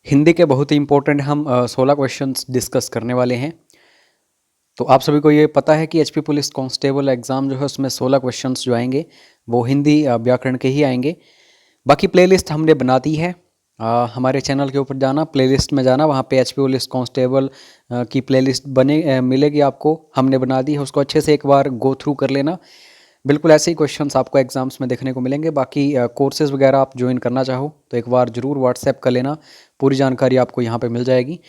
हिंदी के बहुत ही इंपॉर्टेंट हम 16 क्वेश्चंस डिस्कस करने वाले हैं। तो आप सभी को ये पता है कि एचपी पुलिस कांस्टेबल एग्ज़ाम जो है उसमें 16 क्वेश्चंस जो आएंगे वो हिंदी व्याकरण के ही आएंगे। बाकी प्लेलिस्ट हमने बना दी है। हमारे चैनल के ऊपर जाना, प्लेलिस्ट में जाना, वहाँ पे एचपी पुलिस कांस्टेबल की प्लेलिस्ट मिलेगी आपको, हमने बना दी है। उसको अच्छे से एक बार गो थ्रू कर लेना। बिल्कुल ऐसे ही क्वेश्चंस आपको एग्जाम्स में देखने को मिलेंगे। बाकी कोर्सेज़ वगैरह आप ज्वाइन करना चाहो तो एक बार ज़रूर व्हाट्सएप कर लेना, पूरी जानकारी आपको यहाँ पे मिल जाएगी।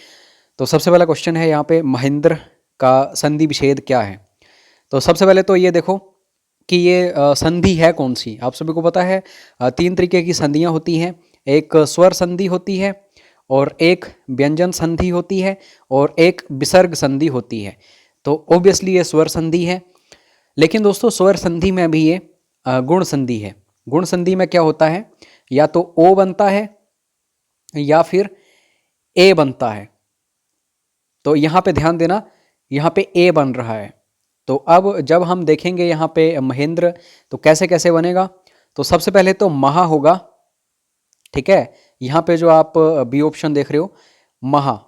तो सबसे पहला क्वेश्चन है यहाँ पे, महेंद्र का संधि विच्छेद क्या है। तो सबसे पहले तो ये देखो कि ये संधि है कौन सी। आप सभी को पता है 3 तरीके की संधियाँ होती हैं। एक स्वर संधि होती है, और एक व्यंजन संधि होती है, और एक विसर्ग संधि होती है। तो ऑब्वियसली ये स्वर संधि है। लेकिन दोस्तों स्वर संधि में भी ये गुण संधि है। गुण संधि में क्या होता है, या तो ओ बनता है या फिर ए बनता है। तो यहाँ पे ध्यान देना, यहाँ पे ए बन रहा है। तो अब जब हम देखेंगे यहाँ पे महेंद्र, तो कैसे कैसे बनेगा। तो सबसे पहले तो महा होगा, ठीक है। यहाँ पे जो आप बी ऑप्शन देख रहे हो, महा,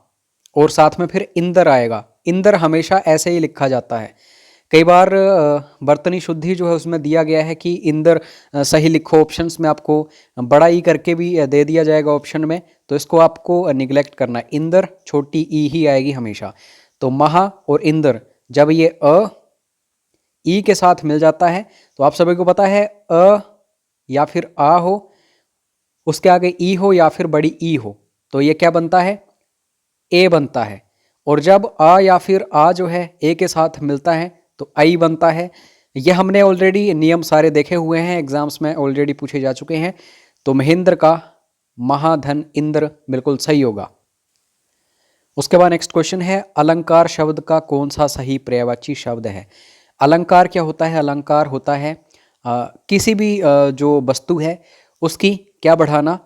और साथ में फिर इंदर आएगा। इंदर हमेशा ऐसे ही लिखा जाता है। कई बार बर्तनी शुद्धि जो है उसमें दिया गया है कि इंदर सही लिखो। ऑप्शंस में आपको बड़ा ई करके भी दे दिया जाएगा ऑप्शन में, तो इसको आपको निगलेक्ट करना है। इंदर छोटी ई ही आएगी हमेशा। तो महा और इंदर, जब ये ई के साथ मिल जाता है, तो आप सभी को पता है या फिर आ हो, उसके आगे ई हो या फिर बड़ी ई हो, तो ये क्या बनता है, ए बनता है। और जब आ या फिर आ जो है ए के साथ मिलता है तो आई बनता है। ये हमने ऑलरेडी नियम सारे देखे हुए हैं, एग्जाम्स में ऑलरेडी पूछे जा चुके हैं। तो महेंद्र का महाधन इंद्र बिल्कुल सही होगा। उसके बाद नेक्स्ट क्वेश्चन है, अलंकार शब्द का कौन सा सही पर्यायवाची शब्द है। अलंकार क्या होता है, अलंकार होता है किसी भी जो वस्तु है उसकी क्या बढ़ाना,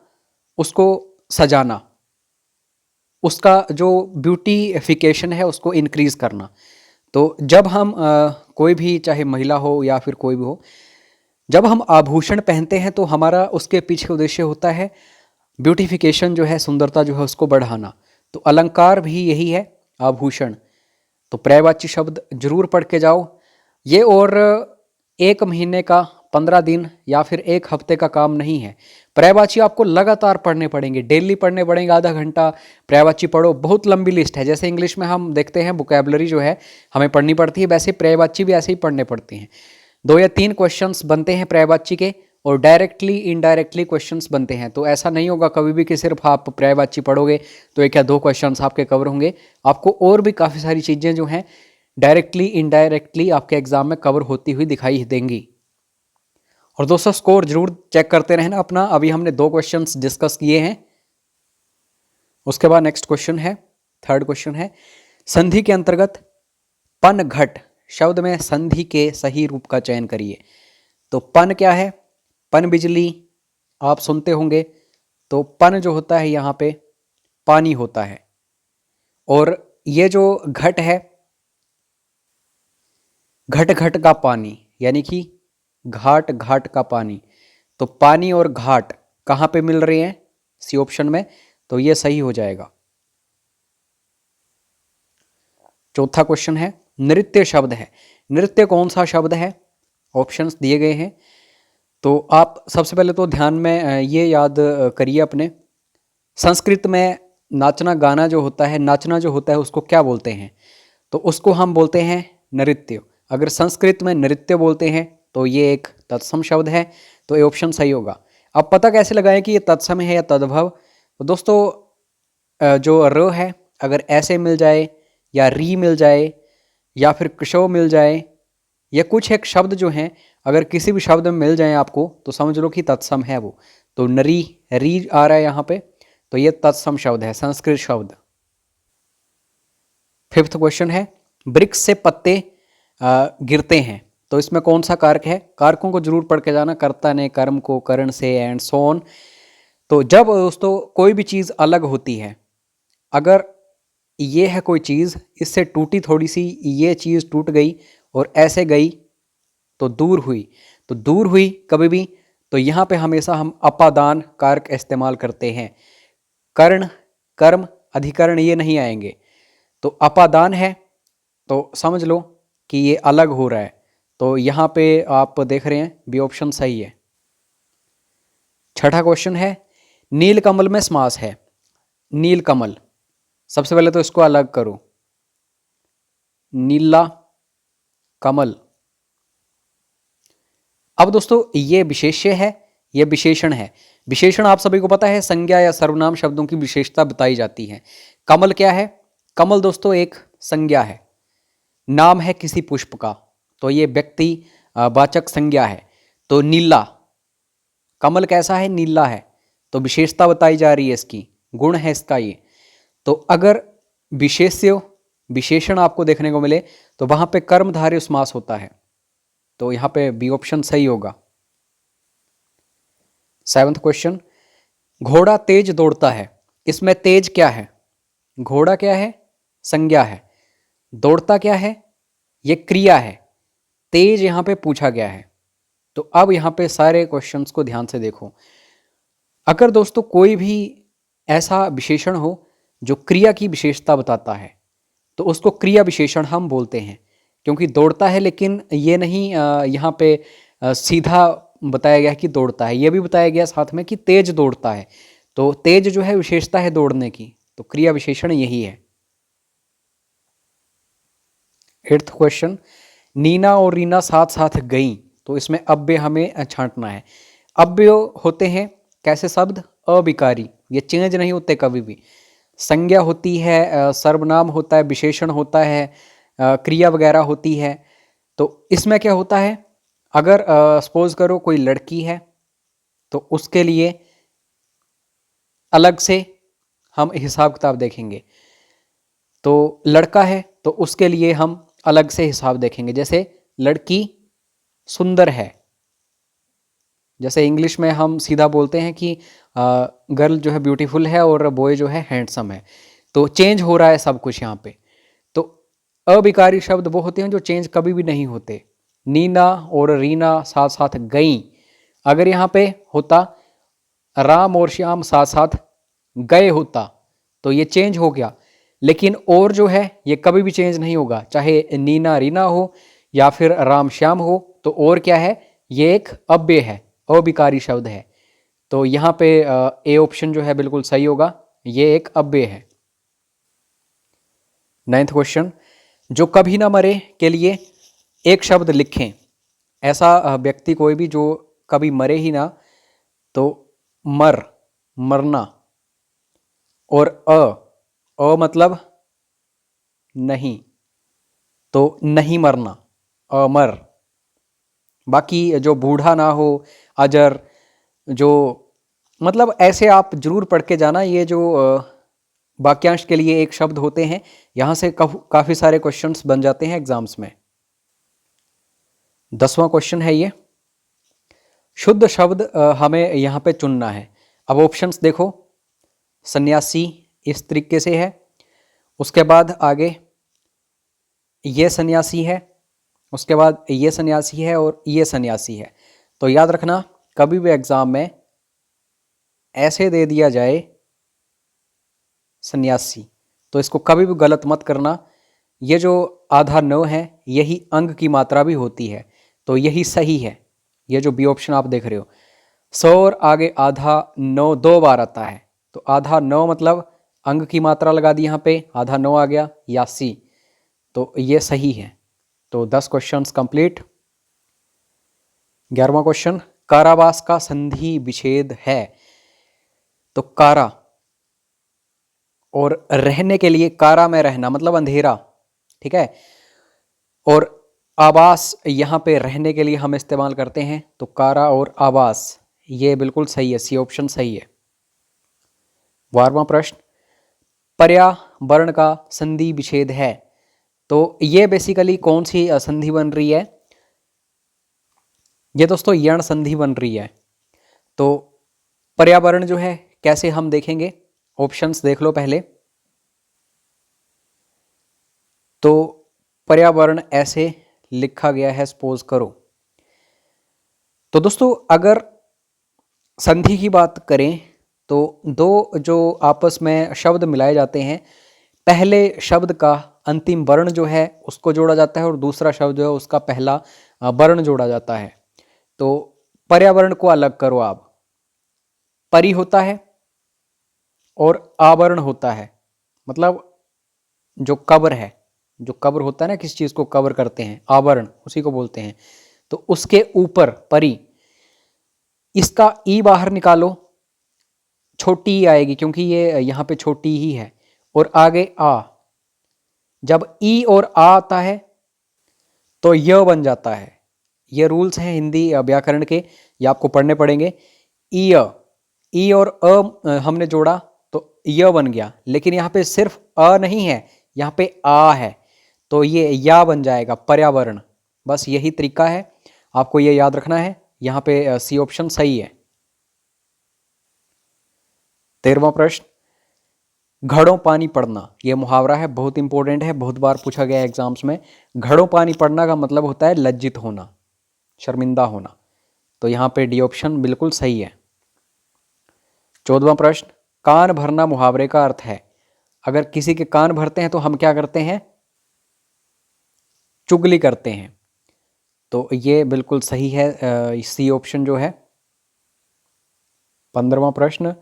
उसको सजाना, उसका जो ब्यूटीफिकेशन है उसको इंक्रीज करना। तो जब हम कोई भी, चाहे महिला हो या फिर कोई भी हो, जब हम आभूषण पहनते हैं तो हमारा उसके पीछे उद्देश्य होता है ब्यूटीफिकेशन जो है, सुंदरता जो है उसको बढ़ाना। तो अलंकार भी यही है, आभूषण। तो पर्यायवाची शब्द जरूर पढ़ के जाओ ये। और 1 महीने का, 15 दिन या फिर 1 हफ्ते का काम नहीं है। पर्यायवाची आपको लगातार पढ़ने पड़ेंगे, डेली पढ़ने पड़ेंगे। आधा घंटा पर्यायवाची पढ़ो, बहुत लंबी लिस्ट है। जैसे इंग्लिश में हम देखते हैं वोकैबुलरी जो है हमें पढ़नी पड़ती है, वैसे पर्यायवाची भी ऐसे ही पढ़ने पड़ते हैं। 2 या 3 क्वेश्चंस बनते हैं पर्यायवाची के, और डायरेक्टली इनडायरेक्टली क्वेश्चंस बनते हैं। तो ऐसा नहीं होगा कभी भी कि सिर्फ आप पर्यायवाची पढ़ोगे तो 1 या 2 क्वेश्चंस आपके कवर होंगे। आपको और भी काफ़ी सारी चीज़ें जो हैं डायरेक्टली इनडायरेक्टली आपके एग्जाम में कवर होती हुई दिखाई देंगी। और दोस्तों स्कोर जरूर चेक करते रहना अपना। अभी हमने 2 क्वेश्चंस डिस्कस किए हैं। उसके बाद नेक्स्ट क्वेश्चन है, थर्ड क्वेश्चन है, संधि के अंतर्गत पन घट शब्द में संधि के सही रूप का चयन करिए। तो पन क्या है, पन बिजली आप सुनते होंगे। तो पन जो होता है यहाँ पे पानी होता है, और ये जो घट है, घट घट का पानी, यानी कि घाट घाट का पानी। तो पानी और घाट कहाँ पे मिल रहे हैं, सी ऑप्शन में। तो ये सही हो जाएगा। चौथा क्वेश्चन है, नृत्य शब्द है, नृत्य कौन सा शब्द है। ऑप्शंस दिए गए हैं। तो आप सबसे पहले तो ध्यान में ये याद करिए अपने, संस्कृत में नाचना गाना जो होता है, नाचना जो होता है उसको क्या बोलते हैं। तो उसको हम बोलते हैं नृत्य। अगर संस्कृत में नृत्य बोलते हैं तो ये एक तत्सम शब्द है। तो ये ऑप्शन सही होगा। अब पता कैसे लगाएं कि ये तत्सम है या तद्भव। तो दोस्तों जो र है, अगर ऐसे मिल जाए, या री मिल जाए, या फिर कृशो मिल जाए, या कुछ एक शब्द जो हैं अगर किसी भी शब्द में मिल जाए आपको, तो समझ लो कि तत्सम है वो। तो नरी, री आ रहा है यहाँ पे, तो ये तत्सम शब्द है, संस्कृत शब्द। फिफ्थ क्वेश्चन है, वृक्ष से पत्ते गिरते हैं, तो इसमें कौन सा कारक है। कारकों को जरूर पढ़ के जाना, कर्ता ने, कर्म को, करण से, एंड सोन। तो जब दोस्तों कोई भी चीज़ अलग होती है, अगर ये है कोई चीज़, इससे टूटी थोड़ी सी, ये चीज़ टूट गई और ऐसे गई तो दूर हुई। तो दूर हुई कभी भी, तो यहाँ पे हमेशा हम अपादान कारक इस्तेमाल करते हैं। कर्ण कर्म, अधिकरण ये नहीं आएंगे। तो अपादान है तो समझ लो कि ये अलग हो रहा है। तो यहाँ पे आप देख रहे हैं बी ऑप्शन सही है। छठा क्वेश्चन है नीलकमल में समास है। नीलकमल, सबसे पहले तो इसको अलग करो, नीला कमल। अब दोस्तों ये विशेष्य है, ये विशेषण है। विशेषण आप सभी को पता है संज्ञा या सर्वनाम शब्दों की विशेषता बताई जाती है। कमल क्या है? कमल दोस्तों एक संज्ञा है, नाम है किसी पुष्प का, तो ये व्यक्ति वाचक संज्ञा है। तो नीला, कमल कैसा है? नीला है, तो विशेषता बताई जा रही है इसकी, गुण है इसका ये। तो अगर विशेष्य विशेषण आपको देखने को मिले तो वहां पे कर्मधारय समास होता है, तो यहां पे बी ऑप्शन सही होगा। सेवंथ क्वेश्चन, घोड़ा तेज दौड़ता है। इसमें तेज क्या है? घोड़ा क्या है? संज्ञा है। दौड़ता क्या है? ये क्रिया है। तेज यहां पे पूछा गया है। तो अब यहां पे सारे क्वेश्चंस को ध्यान से देखो। अगर दोस्तों कोई भी ऐसा विशेषण हो जो क्रिया की विशेषता बताता है तो उसको क्रिया विशेषण हम बोलते हैं, क्योंकि दौड़ता है लेकिन ये नहीं यहाँ पे सीधा बताया गया कि दौड़ता है, ये भी बताया गया साथ में कि तेज दौड़ता है। तो तेज जो है विशेषता है दौड़ने की, तो क्रिया विशेषण यही है। एट्थ क्वेश्चन, नीना और रीना साथ साथ गई, तो इसमें अव्यय हमें छांटना है। अव्यय होते हैं कैसे शब्द? अविकारी, ये चेंज नहीं होते कभी भी। संज्ञा होती है, सर्वनाम होता है, विशेषण होता है, क्रिया वगैरह होती है। तो इसमें क्या होता है, अगर सपोज करो कोई लड़की है तो उसके लिए अलग से हम हिसाब किताब देखेंगे। तो लड़का है तो उसके लिए हम अलग से हिसाब देखेंगे। जैसे लड़की सुंदर है, जैसे इंग्लिश में हम सीधा बोलते हैं कि गर्ल जो है ब्यूटीफुल है और बॉय जो है हैंडसम है। तो चेंज हो रहा है सब कुछ यहाँ पे। तो अविकारी शब्द वो होते हैं जो चेंज कभी भी नहीं होते। नीना और रीना साथ साथ गई, अगर यहाँ पे होता राम और श्याम साथ साथ गए होता तो ये चेंज हो गया। लेकिन और जो है ये कभी भी चेंज नहीं होगा, चाहे नीना रीना हो या फिर राम श्याम हो। तो और क्या है? ये एक अव्यय है, अविकारी शब्द है। तो यहाँ पे ए ऑप्शन जो है बिल्कुल सही होगा, ये एक अव्यय है। नाइन्थ क्वेश्चन, जो कभी ना मरे के लिए एक शब्द लिखें। ऐसा व्यक्ति कोई भी जो कभी मरे ही ना, तो मर, मरना, और अ मतलब नहीं, तो नहीं मरना, अमर। बाकी जो बूढ़ा ना हो, अजर, जो मतलब ऐसे आप जरूर पढ़ के जाना। ये जो वाक्यांश के लिए एक शब्द होते हैं, यहाँ से काफ़ी सारे क्वेश्चंस बन जाते हैं एग्जाम्स में। 10वां क्वेश्चन है ये, शुद्ध शब्द हमें यहाँ पे चुनना है। अब ऑप्शंस देखो, सन्यासी इस तरीके से है, उसके बाद आगे ये सन्यासी है, उसके बाद ये सन्यासी है और ये सन्यासी है। तो याद रखना कभी भी एग्जाम में ऐसे दे दिया जाए सन्यासी तो इसको कभी भी गलत मत करना। ये जो आधा न है यही अंग की मात्रा भी होती है, तो यही सही है। ये जो बी ऑप्शन आप देख रहे हो, 100 और आगे आधा नौ 2 बार आता है, तो आधा नौ मतलब अंग की मात्रा लगा दी यहाँ पे, आधा नौ आ गया या सी, तो ये सही है। तो 10 क्वेश्चंस कंप्लीट। 11वां क्वेश्चन, कारावास का संधि विच्छेद है। तो कारा और रहने के लिए, कारा में रहना मतलब अंधेरा, ठीक है, और आवास यहाँ पे रहने के लिए हम इस्तेमाल करते हैं। तो कारा और आवास, ये बिल्कुल सही है, सी ऑप्शन सही है। 12वां प्रश्न, पर्यावरण का संधि विच्छेद है। तो ये बेसिकली कौन सी संधि बन रही है? ये दोस्तों यण संधि बन रही है। तो पर्यावरण जो है कैसे हम देखेंगे, ऑप्शंस देख लो पहले। तो पर्यावरण ऐसे लिखा गया है, सपोज करो। तो दोस्तों अगर संधि की बात करें तो दो जो आपस में शब्द मिलाए जाते हैं, पहले शब्द का अंतिम वर्ण जो है उसको जोड़ा जाता है और दूसरा शब्द जो है उसका पहला वर्ण जोड़ा जाता है। तो पर्यावरण को अलग करो आप, परि होता है और आवरण होता है, मतलब जो कवर है, जो कवर होता है ना, किसी चीज को कवर करते हैं, आवरण उसी को बोलते हैं। तो उसके ऊपर परि, इसका ई बाहर निकालो, छोटी ही आएगी क्योंकि ये यहाँ पे छोटी ही है, और आगे आ, जब ई और आ आता है तो य बन जाता है। ये रूल्स हैं हिंदी व्याकरण के, ये आपको पढ़ने पड़ेंगे। ई और हमने जोड़ा तो य बन गया, लेकिन यहाँ पे सिर्फ अ नहीं है, यहाँ पे आ है, तो ये या बन जाएगा, पर्यावरण। बस यही तरीका है, आपको ये याद रखना है। यहाँ पे सी ऑप्शन सही है। 13वां प्रश्न, घड़ों पानी पड़ना, ये मुहावरा है, बहुत इंपॉर्टेंट है, बहुत बार पूछा गया है एग्जाम्स में। घड़ों पानी पड़ना का मतलब होता है लज्जित होना, शर्मिंदा होना। तो यहाँ पे डी ऑप्शन बिल्कुल सही है। 14वां प्रश्न, कान भरना मुहावरे का अर्थ है। अगर किसी के कान भरते हैं तो हम क्या करते हैं? चुगली करते हैं। तो ये बिल्कुल सही है, सी ऑप्शन जो है। 15वां प्रश्न,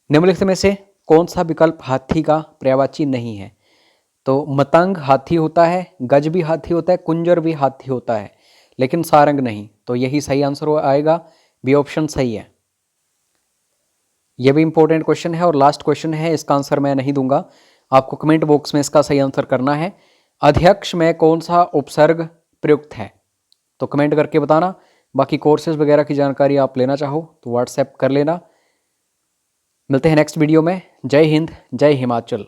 निम्नलिखित में से कौन सा विकल्प हाथी का पर्यायवाची नहीं है? तो मतंग हाथी होता है, गज भी हाथी होता है, कुंजर भी हाथी होता है, लेकिन सारंग नहीं। तो यही सही आंसर आएगा, बी ऑप्शन सही है। यह भी इंपॉर्टेंट क्वेश्चन है और लास्ट क्वेश्चन है, इसका आंसर मैं नहीं दूंगा, आपको कमेंट बॉक्स में इसका सही आंसर करना है। अध्यक्ष में कौन सा उपसर्ग प्रयुक्त है? तो कमेंट करके बताना। बाकी कोर्सेज वगैरह की जानकारी आप लेना चाहो तो व्हाट्सएप कर लेना। मिलते हैं नेक्स्ट वीडियो में। जय हिंद, जय हिमाचल।